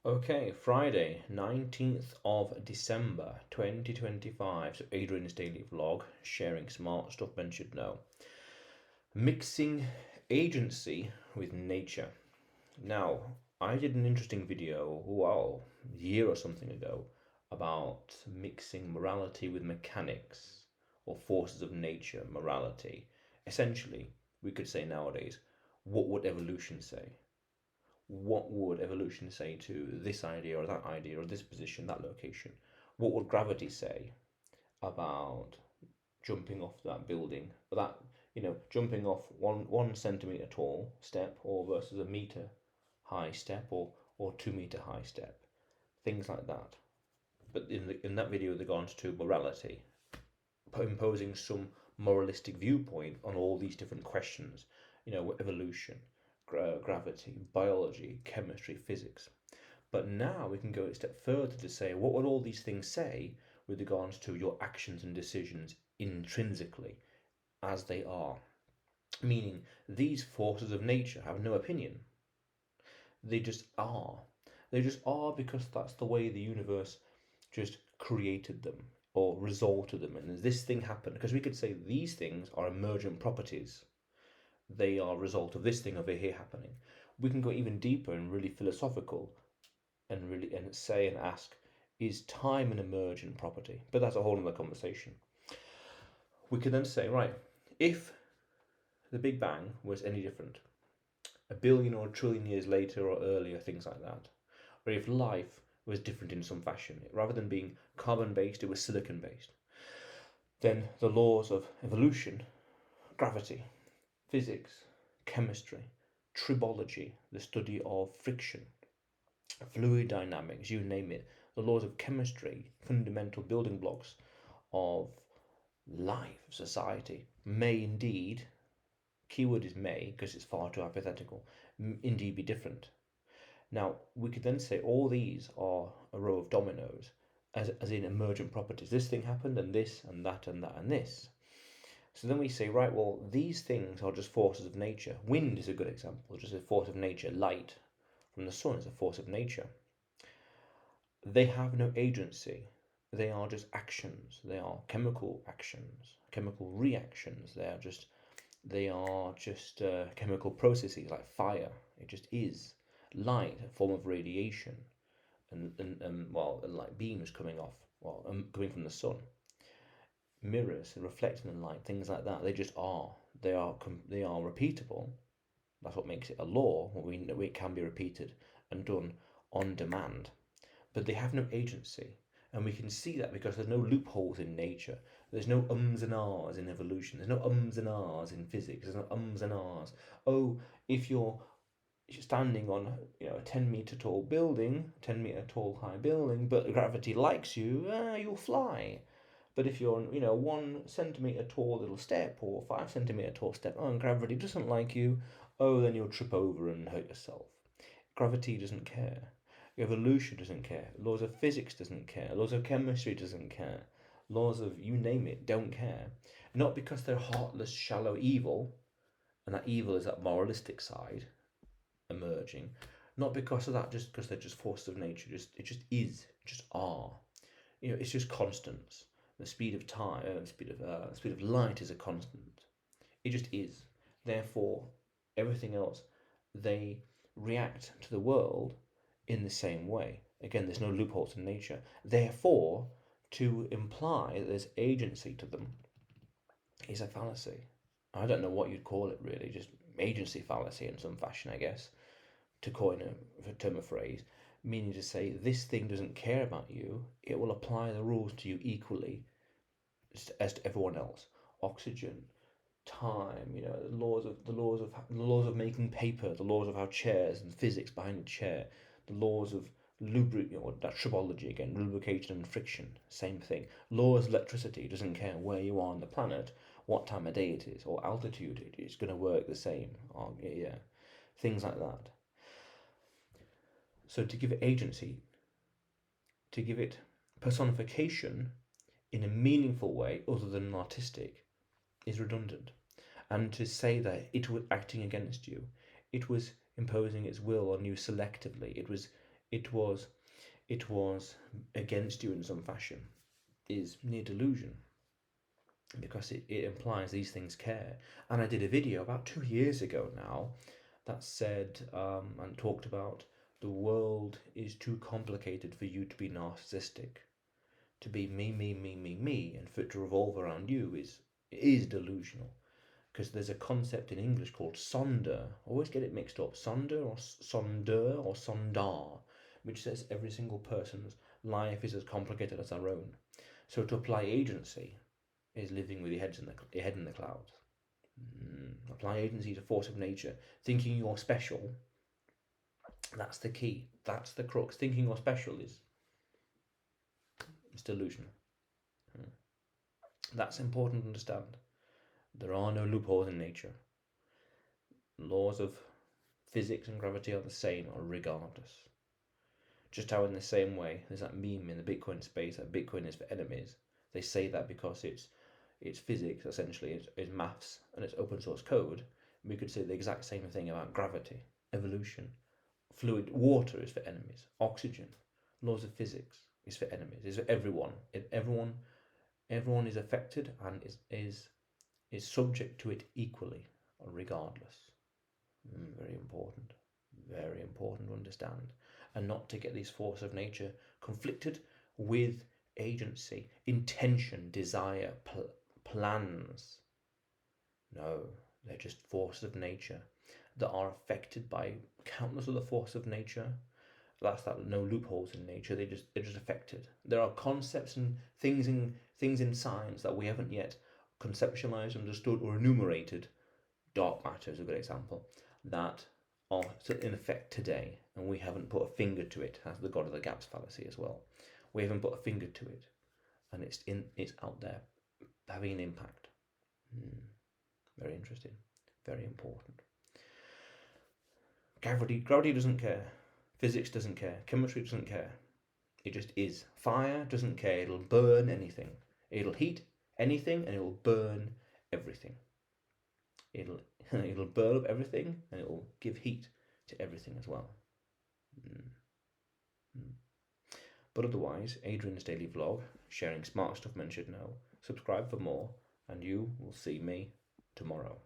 Okay, Friday, 19th of December 2025. So, Adrian's daily vlog, sharing smart stuff men should know. Mixing agency with nature. Now, I did an interesting video, a year or something ago, about mixing morality with mechanics or forces of nature, morality. Essentially, we could say nowadays, what would evolution say? What would evolution say to this idea or that idea or this position, that location? What would gravity say about jumping off that building, or that, jumping off one centimeter tall step or versus a meter high step or 2 meter high step, things like that. But in that video, they go on to morality, imposing some moralistic viewpoint on all these different questions, evolution, gravity, biology, chemistry, physics. But now we can go a step further to say, what would all these things say with regards to your actions and decisions intrinsically as they are? Meaning, these forces of nature have no opinion. They just are. They just are because that's the way the universe just created them or resorted them. And this thing happened because we could say these things are emergent properties. They are a result of this thing over here happening. We can go even deeper and really philosophical and say and ask, is time an emergent property? But that's a whole other conversation. We could then say, right, if the Big Bang was any different, a billion or a trillion years later or earlier, things like that, or if life was different in some fashion, rather than being carbon based, it was silicon based, then the laws of evolution, gravity, physics, chemistry, tribology, the study of friction, fluid dynamics, you name it, the laws of chemistry, fundamental building blocks of life, society, may indeed, keyword is may because it's far too hypothetical, indeed be different. Now, we could then say all these are a row of dominoes, as in emergent properties. This thing happened, and this, and that, and that, and this. So then we say, right, well, these things are just forces of nature. Wind is a good example, just a force of nature. Light from the sun is a force of nature. They have no agency. They are just actions. They are chemical actions, chemical reactions. They are just chemical processes like fire. It just is. Light, a form of radiation, and light beams coming off, coming from the sun. Mirrors reflecting the light, things like that. They just are. They are repeatable. That's what makes it a law. We know it can be repeated and done on demand, but they have no agency. And we can see that because there's no loopholes in nature. There's no ums and ahs in evolution. There's no ums and ahs in physics. There's no ums and ahs. Oh, if you're standing on a 10-meter tall building, 10-meter tall high building, but gravity likes you, you'll fly. But if you're on, 1 centimeter tall little step or 5 centimeter tall step, and gravity doesn't like you, then you'll trip over and hurt yourself. Gravity doesn't care. Evolution doesn't care. Laws of physics doesn't care. Laws of chemistry doesn't care. Laws of you name it don't care. Not because they're heartless, shallow evil, and that evil is that moralistic side emerging. Not because of that, just because they're just forces of nature. It just is, just are. It's just constants. The speed of time, the speed of light is a constant. It just is. Therefore, everything else, they react to the world in the same way. Again, there's no loopholes in nature. Therefore, to imply that there's agency to them is a fallacy. I don't know what you'd call it really, just agency fallacy in some fashion, I guess, to coin a term of phrase, meaning to say this thing doesn't care about you, it will apply the rules to you equally as to everyone else. Oxygen, time, the laws of making paper, the laws of how chairs and physics behind a chair, the laws of that tribology again, lubrication and friction, same thing. Laws of electricity doesn't care where you are on the planet, what time of day it is, or altitude it's going to work the same. Yeah, things like that. So to give it agency, to give it personification in a meaningful way other than artistic, is redundant. And to say that it was acting against you, it was imposing its will on you selectively. it was against you in some fashion is near delusion, because it implies these things care. And I did a video about 2 years ago now that said and talked about the world is too complicated for you to be narcissistic. To be me, and for it to revolve around you is delusional. Because there's a concept in English called sonder. I always get it mixed up. Sonder or sondar, which says every single person's life is as complicated as our own. So to apply agency is living with your head in the clouds. Apply agency to force of nature, thinking you're special. That's the key. That's the crux. Thinking you're special is delusional. That's important to understand. There are no loopholes in nature. Laws of physics and gravity are the same regardless. Just how in the same way there's that meme in the Bitcoin space that Bitcoin is for enemies. They say that because it's physics, essentially, it's maths, and it's open source code. We could say the exact same thing about gravity, evolution, fluid. Water is for enemies. Oxygen, laws of physics is for enemies. Is for everyone. Everyone is affected and is subject to it equally, regardless. Very important to understand, and not to get these forces of nature conflicted with agency, intention, desire, plans. No, they're just forces of nature that are affected by countless other forces of nature. That's that no loopholes in nature. They're just affected. There are concepts and things in science that we haven't yet conceptualized, understood, or enumerated. Dark matter is a good example that are in effect today, and we haven't put a finger to it. That's the God of the Gaps fallacy as well. We haven't put a finger to it, and it's out there having an impact. Very interesting, very important. Gravity doesn't care. Physics doesn't care. Chemistry doesn't care. It just is. Fire doesn't care. It'll burn anything. It'll heat anything, and it'll burn everything. It'll burn up everything, and it will give heat to everything as well. But otherwise, Adrian's daily vlog, sharing smart stuff men should know. Subscribe for more, and you will see me tomorrow.